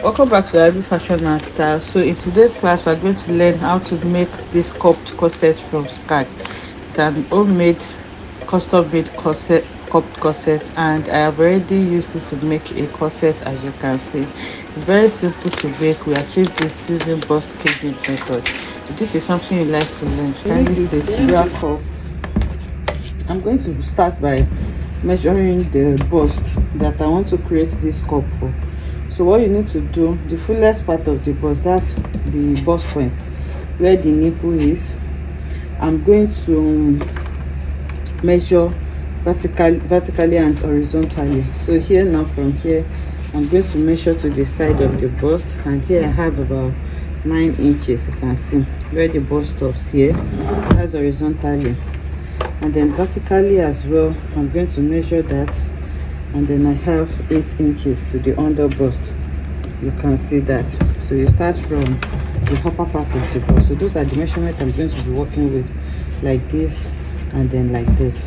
Welcome back to Every Fashion and Style. So in today's class, we're going to learn how to make this cupped corset from scratch. It's an homemade, custom-made corset, cupped corset, and I have already used it to make a corset. As you can see, it's very simple to make. We achieve this using bust caging method. If this is something you like to learn, kindly stay tuned. I'm going to start by measuring the bust that I want to create this cup for. So what you need to do, the fullest part of the bust, that's the bust point where the nipple is, I'm going to measure vertically and horizontally. So here now, from here I'm going to measure to the side of the bust, and here I have about 9 inches. You can see where the bust stops here. That's horizontally, and then vertically as well I'm going to measure that, and then I have 8 inches to the under bust. You can see that. So you start from the upper part of the bust. So those are the measurements I'm going to be working with, like this and then like this.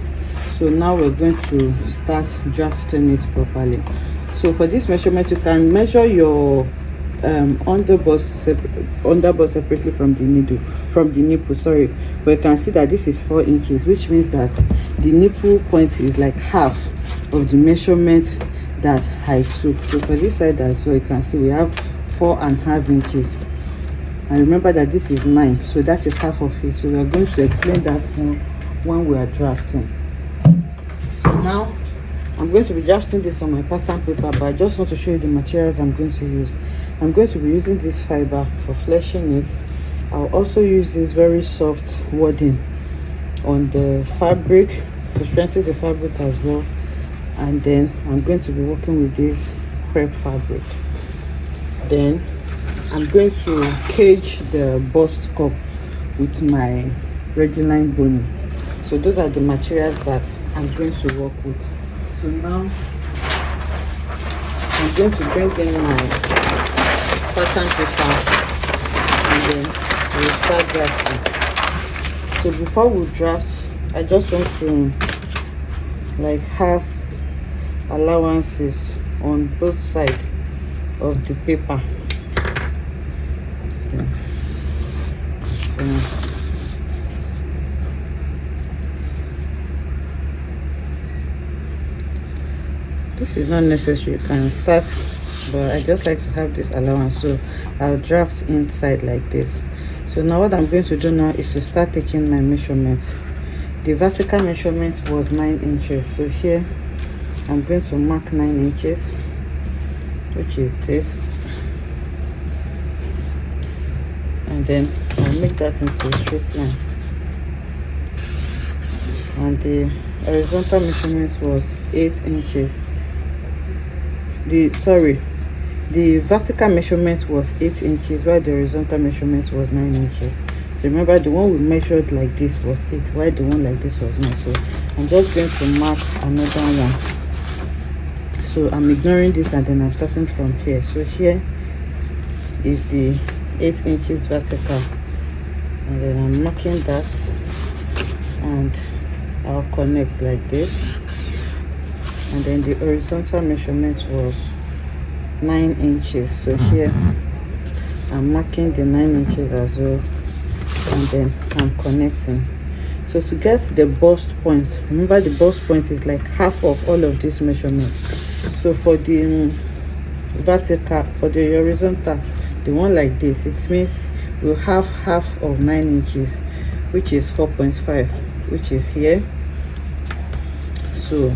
So now we're going to start drafting it properly. So for this measurement, you can measure your under bust separately from the nipple, sorry, but you can see that this is 4 inches, which means that the nipple point is like half of the measurement that I took. So for this side as well, you can see we have 4.5 inches, and remember that this is 9, so that is half of it. So we are going to explain that when we are drafting. So now I'm going to be drafting this on my pattern paper, but I just want to show you the materials I'm going to use. I'm going to be using this fiber for fleshing it. I'll also use this very soft wadding on the fabric to strengthen the fabric as well. And then I'm going to be working with this crepe fabric. Then I'm going to cage the bust cup with my Reguline boning. So those are the materials that I'm going to work with. So now I'm going to bring in my pattern paper, and then we'll start drafting. So before we draft, I just want to like have allowances on both sides of the paper. Okay. So this is not necessary, you can start, but I just like to have this allowance, so I'll draft inside like this. So now what I'm going to do now is to start taking my measurements. The vertical measurement was 9 inches, so here I'm going to mark 9 inches, which is this, and then I'll make that into a straight line. And the horizontal measurement was 8 inches. The vertical measurement was 8 inches, while the horizontal measurement was 9 inches. Remember, the one we measured like this was 8, while the one like this was 9. So I'm just going to mark another one. So I'm ignoring this, and then I'm starting from here. So here is the 8 inches vertical, and then I'm marking that, and I'll connect like this. And then the horizontal measurement was 9 inches, so here I'm marking the 9 inches as well, and then I'm connecting. So to get the bust point, remember the bust point is like half of all of these measurements. So for the vertical, for the horizontal, the one like this, it means we'll have half of 9 inches, which is 4.5, which is here. So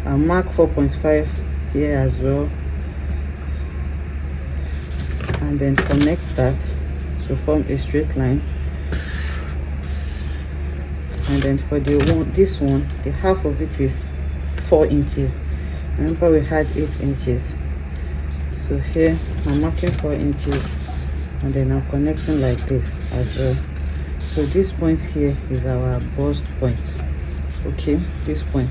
I'll mark 4.5 here as well, and then connect that to form a straight line. And then for this one, the half of it is 4 inches. Remember we had 8 inches, so here I'm marking 4 inches, and then I'm connecting like this as well. So this point here is our bust point. Okay, this point,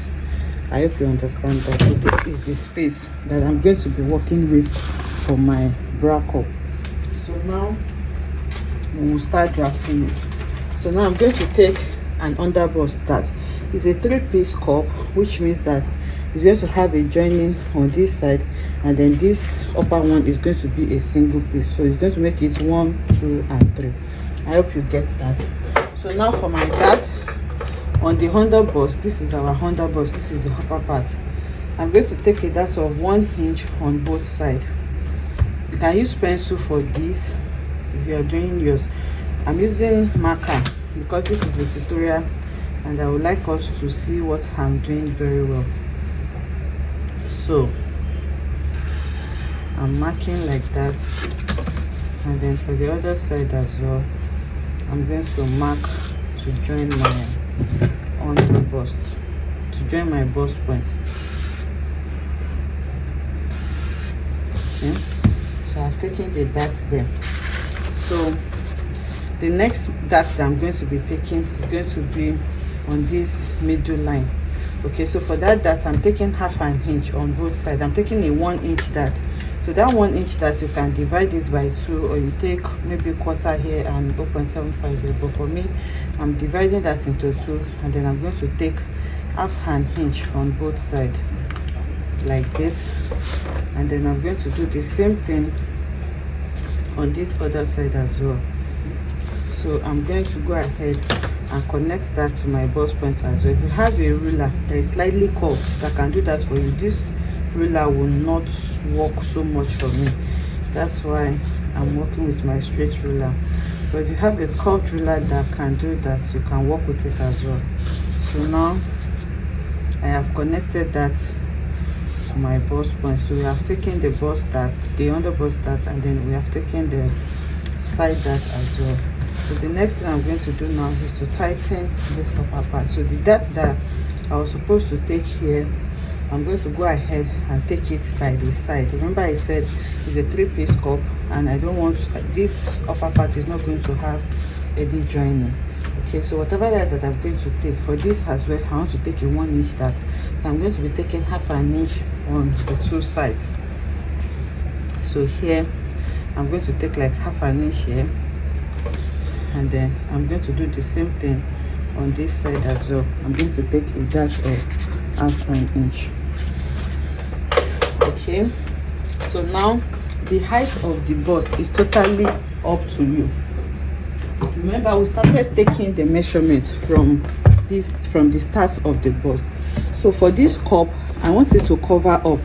I hope you understand that. So this is the space that I'm going to be working with for my bra cup. So now we'll start drafting it. So now I'm going to take an underbust that is a 3-piece cup, which means that is going to have a joining on this side, and then this upper one is going to be a single piece. So it's going to make it 1, 2, and 3. I hope you get that. So now for my dart on the under bust, this is our under bust, this is the upper part. I'm going to take a dart of 1 inch on both sides. You can use pencil for this if you are doing yours. I'm using marker because this is a tutorial and I would like us to see what I'm doing very well. So I'm marking like that, and then for the other side as well, I'm going to mark to join my under bust, to join my bust point. Okay, so I've taken the dart there. So the next dart that I'm going to be taking is going to be on this middle line. Okay, so for that dart I'm taking half an inch on both sides. I'm taking a 1 inch dart. So that 1 inch dart, you can divide it by 2, or you take maybe quarter here and 0.75 here, but for me I'm dividing that into 2, and then I'm going to take half an inch on both sides like this, and then I'm going to do the same thing on this other side as well. So I'm going to go ahead and connect that to my bust point as well. If you have a ruler that is slightly curved that can do that for you, this ruler will not work so much for me. That's why I'm working with my straight ruler. But if you have a curved ruler that can do that, you can work with it as well. So now I have connected that to my bust point. So we have taken the bust dart, the under bust dart, and then we have taken the side dart as well. So the next thing I'm going to do now is to tighten this upper part. So the dart that I was supposed to take here, I'm going to go ahead and take it by the side. Remember I said it's a 3-piece cup, and I don't want this upper part is not going to have any joining. Okay, so whatever that I'm going to take for this as well, I want to take a 1 inch dart. So I'm going to be taking half an inch on the 2 sides. So here I'm going to take like half an inch here, and then I'm going to do the same thing on this side as well. I'm going to take a dash of half an inch. Okay, so now the height of the bust is totally up to you. Remember we started taking the measurement from the start of the bust. So for this cup I want it to cover up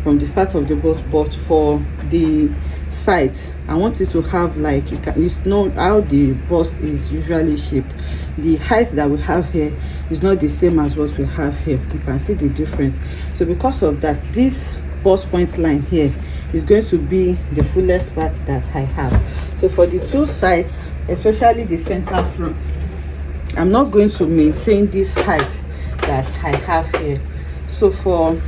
from the start of the bust, but for the side I want it to have, like, you know how the bust is usually shaped. The height that we have here is not the same as what we have here. You can see the difference. So because of that, this bust point line here is going to be the fullest part that I have. So for the 2 sides, especially the center front, I'm not going to maintain this height that I have here. So for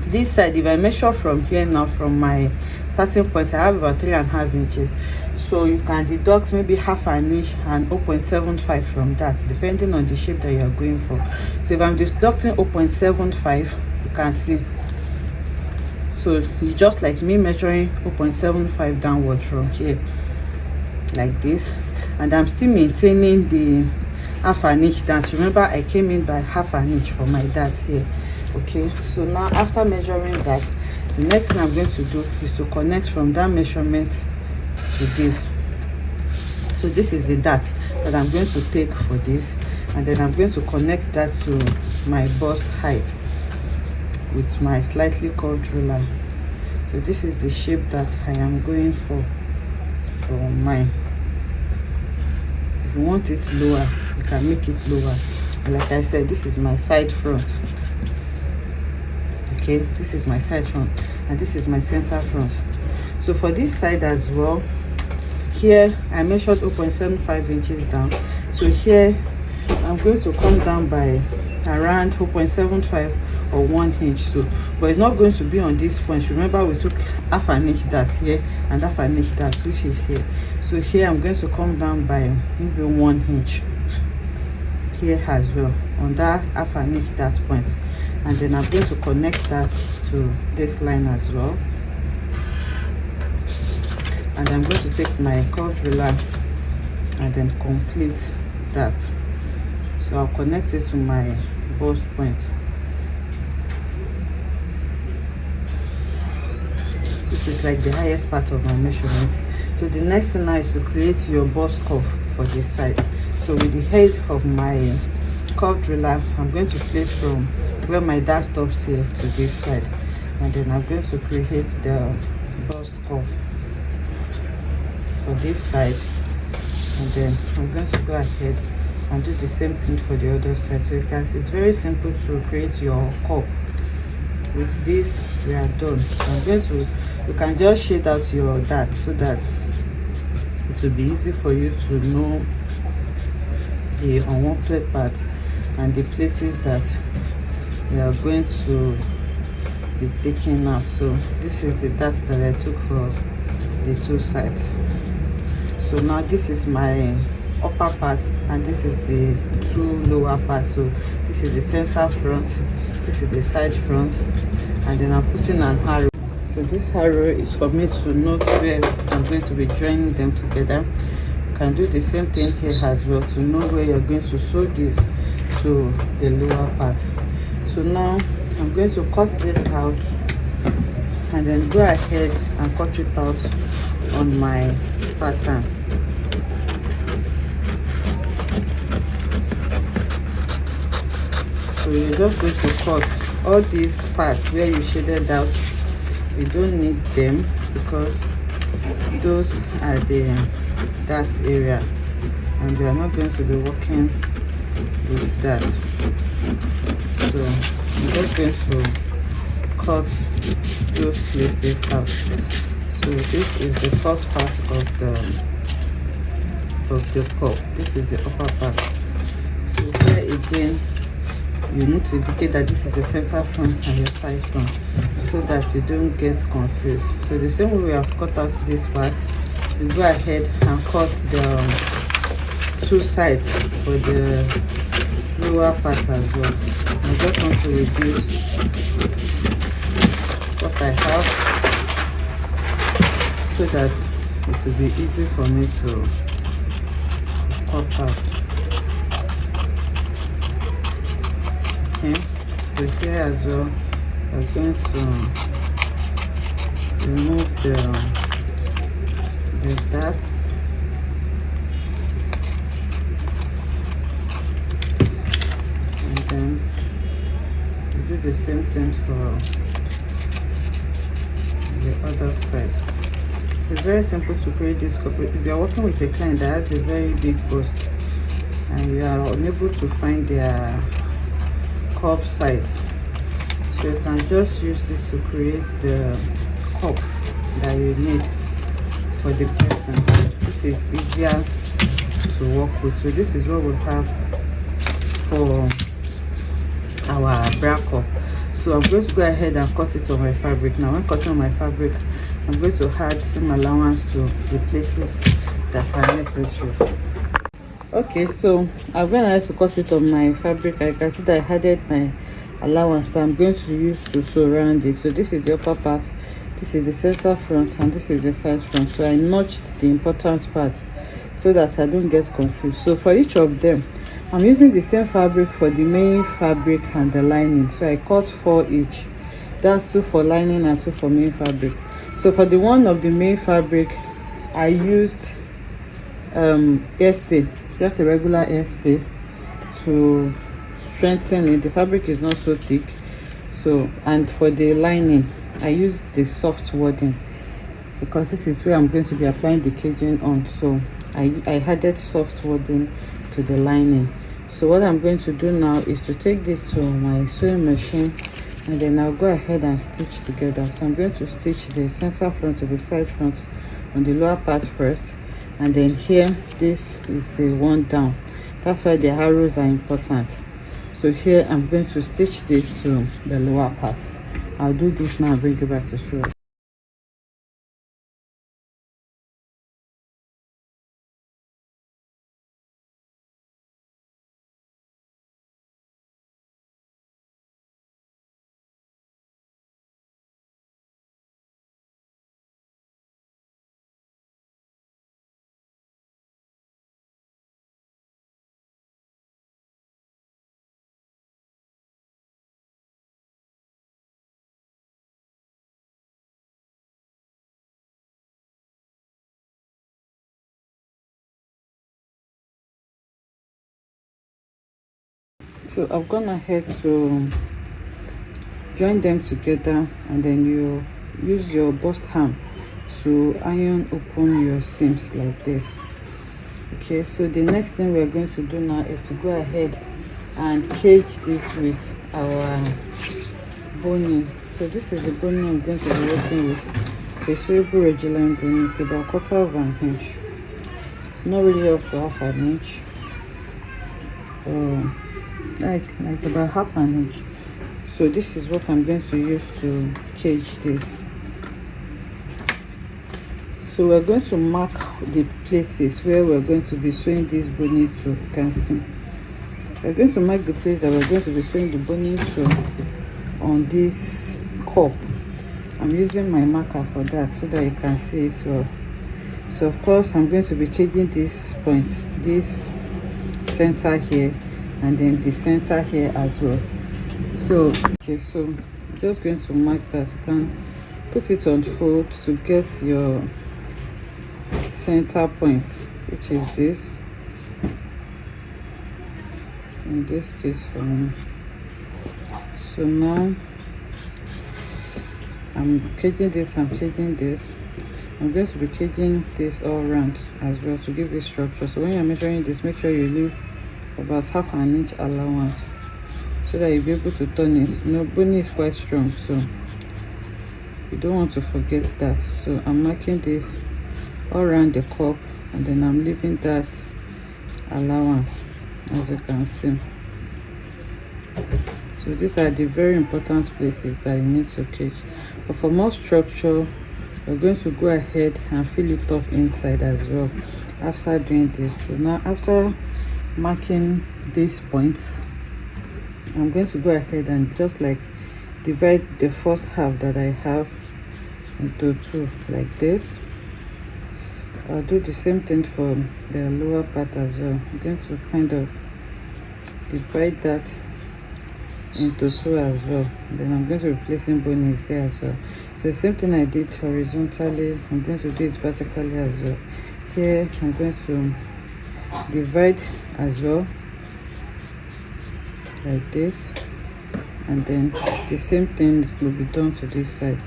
this side, if I measure from here now, from my starting point, I have about 3.5 inches. So you can deduct maybe half an inch and 0.75 from that, depending on the shape that you are going for. So if I'm deducting 0.75, you can see, so you just like me measuring 0.75 downward from here like this, and I'm still maintaining the half an inch dart. Remember I came in by half an inch for my dart here. Okay, so now after measuring that, the next thing I'm going to do is to connect from that measurement to this. So this is the dart that I'm going to take for this, and then I'm going to connect that to my bust height with my slightly curved ruler. So this is the shape that I am going for mine. If you want it lower, you can make it lower. And like I said, this is my side front. Okay, this is my side front, and this is my center front. So for this side as well, here I measured 0.75 inches down. So here I'm going to come down by around 0.75 or 1 inch. So but it's not going to be on this point. Remember we took half an inch dart here and half an inch dart, which is here. So here I'm going to come down by maybe 1 inch here as well on that half an inch dart point, and then I'm going to connect that to this line as well, and I'm going to take my curved ruler and then complete that. So I'll connect it to my bust point is like the highest part of my measurement. So the next thing now is to create your bust curve for this side. So with the head of my curve driller, I'm going to place from where my dart stops here to this side, and then I'm going to create the bust curve for this side, and then I'm going to go ahead and do the same thing for the other side. So you can see it's very simple to create your cup. With this we are done. So I'm going to, you can just shade out your dart so that it will be easy for you to know the unwanted part and the places that we are going to be taking out. So this is the dart that I took for the two sides. So now this is my upper part and this is the two lower parts. So this is the center front, this is the side front, and then I'm putting an arrow. So this arrow is for me to note where I'm going to be joining them together. You can do the same thing here as well to know where you're going to sew this to the lower part. So now I'm going to cut this out and then go ahead and cut it out on my pattern. So you're just going to cut all these parts where you shaded out. You don't need them because those are the that area and we are not going to be working with that. So I'm just going to cut those places out. So this is the first part of the cup. This is the upper part. So here again you need to indicate that this is your center front and your side front so that you don't get confused. So the same way we have cut out this part, you go ahead and cut the two sides for the lower part as well. I just want to reduce what I have so that it will be easy for me to cut out. Okay, so here as well we're going to remove the darts and then we do the same thing for the other side. So it's very simple to create this cup. If you are working with a client that has a very big bust and you are unable to find their cup size, so you can just use this to create the cup that you need for the person. This is easier to work with. So this is what we have for our bra cup. So I'm going to go ahead and cut it on my fabric. Now when cutting on my fabric, I'm going to add some allowance to the places that are necessary. Okay, so I'm going to cut it on my fabric. I can see that I added my allowance that I'm going to use to sew around it. So this is the upper part, this is the center front, and this is the side front. So I notched the important parts so that I don't get confused. So for each of them, I'm using the same fabric for the main fabric and the lining. So I cut 4 each. That's 2 for lining and 2 for main fabric. So for the one of the main fabric, I used hairstay, just a regular hairstay to strengthen it. The fabric is not so thick. So, and for the lining, I used the soft wadding because this is where I'm going to be applying the caging on. So I added soft wadding to the lining. So what I'm going to do now is to take this to my sewing machine and then I'll go ahead and stitch together. So I'm going to stitch the center front to the side front on the lower part first, and then here this is the one down. That's why the arrows are important. So here I'm going to stitch this to the lower part. I'll do this now and bring it back to show you. So I've gone ahead to join them together, and then you use your bust ham to iron open your seams like this. Okay, so the next thing we're going to do now is to go ahead and cage this with our boning. So this is the boning I'm going to be working with. It's a sewable regular boning. It's about 1/4 of an inch. It's not really up to 1/2 an inch. Like about 1/2 an inch. So this is what I'm going to use to cage this. So we're going to mark the places where we're going to be sewing this boning to. You can see we're going to mark the place that we're going to be sewing the boning to on this cup. I'm using my marker for that so that you can see it well. So of course I'm going to be caging this point, this center here, and then the center here as well. So okay, so I'm just going to mark that. You can put it on fold to get your center point, which is this, in this case for me. So now I'm caging this, I'm caging this. I'm going to be caging this all around as well to give you structure. So when you're measuring this, make sure you leave about 1/2 an inch allowance so that you'll be able to turn it. You know, boning is quite strong, so you don't want to forget that. So I'm marking this all around the cup, and then I'm leaving that allowance, as you can see. So these are the very important places that you need to cage. But for more structure, we're going to go ahead and fill it up inside as well after doing this. So now after marking these points, I'm going to go ahead and just like divide the first half that I have into two like this. I'll do the same thing for the lower part as well. I'm going to kind of divide that into two as well. Then I'm going to be placing bonies there as well. So the same thing I did horizontally, I'm going to do it vertically as well. Here I'm going to divide as well like this, and then the same thing will be done to this side.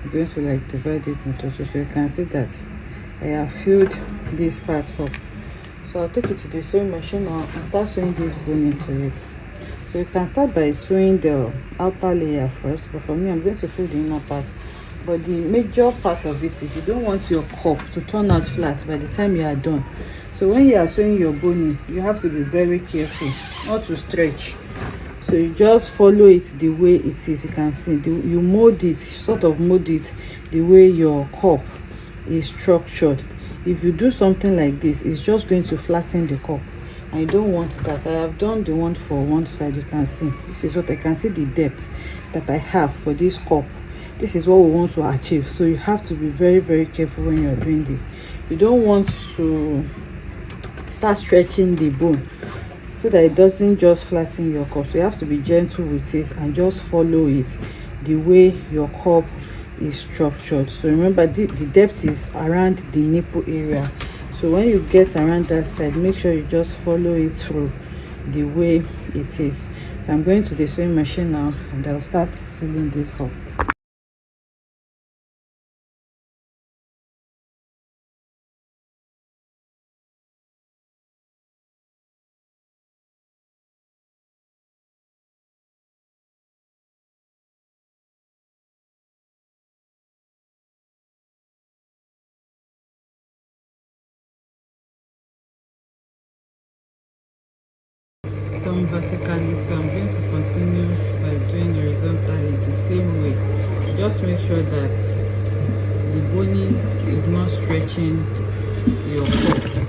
I'm going to like divide it into two, so you can see that I have filled this part up. So I'll take it to the sewing machine now and start sewing this bone into it. So you can start by sewing the outer layer first, but for me I'm going to fill the inner part. But the major part of it is you don't want your cup to turn out flat by the time you are done. So when you are sewing your boning, you have to be very careful not to stretch. So you just follow it the way it is. You can see you mold it, sort of mold it the way your cup is structured. If you do something like this, it's just going to flatten the cup. I don't want that. I have done the one for one side. You can see this is what I can see, the depth that I have for this cup. This is what we want to achieve. So you have to be very careful when you're doing this. You don't want to start stretching the bone so that it doesn't just flatten your cup. So you have to be gentle with it and just follow it the way your cup is structured. So remember the depth is around the nipple area. So when you get around that side, make sure you just follow it through the way it is. So I'm going to the sewing machine now, and I'll start filling this up. Some vertically, so I'm going to continue by doing horizontally the same way. Just make sure that the boning is not stretching your cup.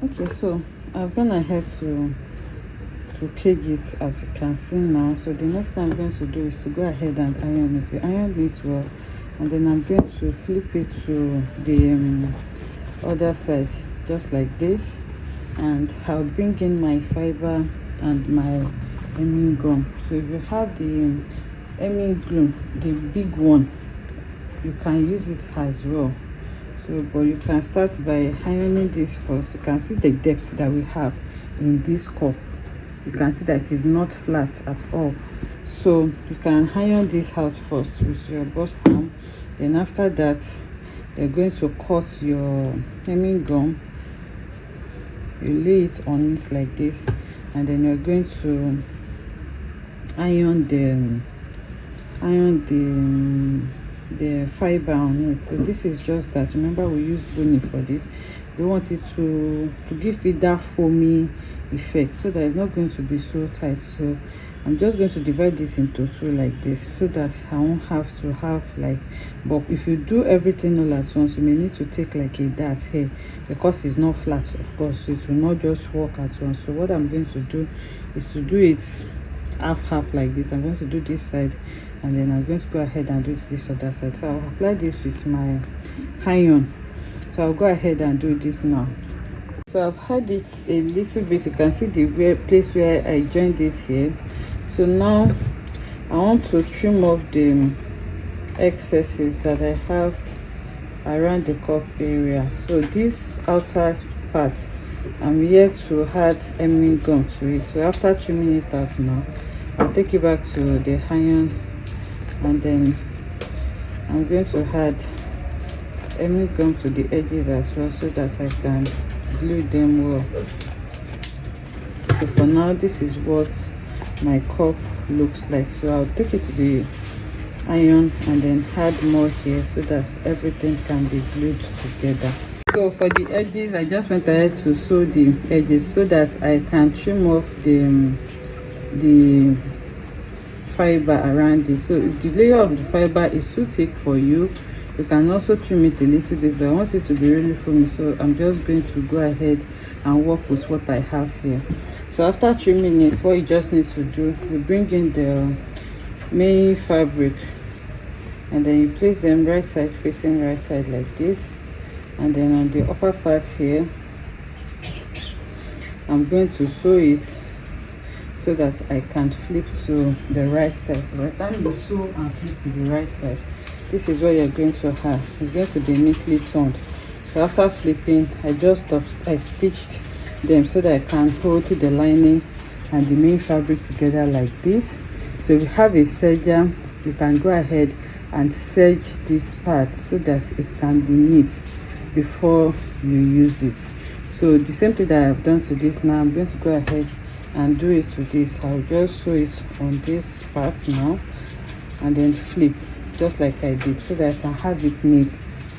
Okay, so I've gone ahead to cage it, as you can see now. So the next thing I'm going to do is to go ahead and iron it. You iron it well, and then I'm going to flip it to the other side, just like this, and I'll bring in my fiber and my hemming gum. So if you have the hemming glue, the big one, you can use it as well. So but you can start by ironing this first. You can see the depth that we have in this cup. You can see that it is not flat at all. So you can iron this out first with your bust arm. Then after that, you're going to cut your hemming gum. You lay it on it like this, and then you're going to iron the fiber on it. So this is just that. Remember, we use bony for this. They want it to give it that foamy effect, so that it's not going to be so tight. So I'm just going to divide this into two like this, so that I won't have to have like, but if you do everything all at once, you may need to take like a dart here, because it's not flat, of course, so it will not just work at once. So what I'm going to do is to do it half like this. I'm going to do this side, and then I'm going to go ahead and do this other side. So I'll apply this with my iron. So I'll go ahead and do this now. So I've had it a little bit. You can see the place where I joined it here. So now I want to trim off the excesses that I have around the cup area. So this outer part, I'm here to add hemming gum to it. So after trimming it out now, I'll take it back to the iron, and then I'm going to add hemming gum to the edges as well, so that I can glue them well. So for now, this is what my cup looks like. So I'll take it to the iron and then add more here, so that everything can be glued together. So for the edges, I just went ahead to sew the edges so that I can trim off the fiber around it. So if the layer of the fiber is too thick for you, you can also trim it a little bit, but I want it to be really foamy, so I'm just going to go ahead and work with what I have here. So after trimming it, what you just need to do, you bring in the main fabric, and then you place them right side facing right side like this, and then on the upper part here, I'm going to sew it so that I can flip to the right side. So by the time you sew and flip to the right side, this is what you're going to have. It's going to be neatly turned. So after flipping, I stitched them so that I can hold the lining and the main fabric together like this. So if you have a serger, you can go ahead and serge this part so that it can be neat before you use it. So the same thing that I've done to this, now I'm going to go ahead and do it to this. I'll just sew it on this part now, and then flip just like I did, so that I can have it neat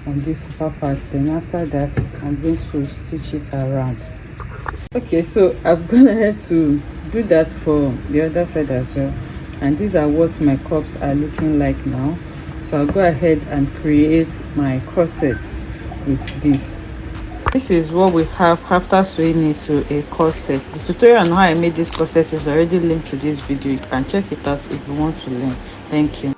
on this upper part. Then after that, I'm going to stitch it around. Okay, so I've gone ahead to do that for the other side as well, and these are what my cups are looking like now. So I'll go ahead and create my corset with this. This is what we have after sewing it to a corset. The tutorial on how I made this corset is already linked to this video. You can check it out if you want to learn. Thank you.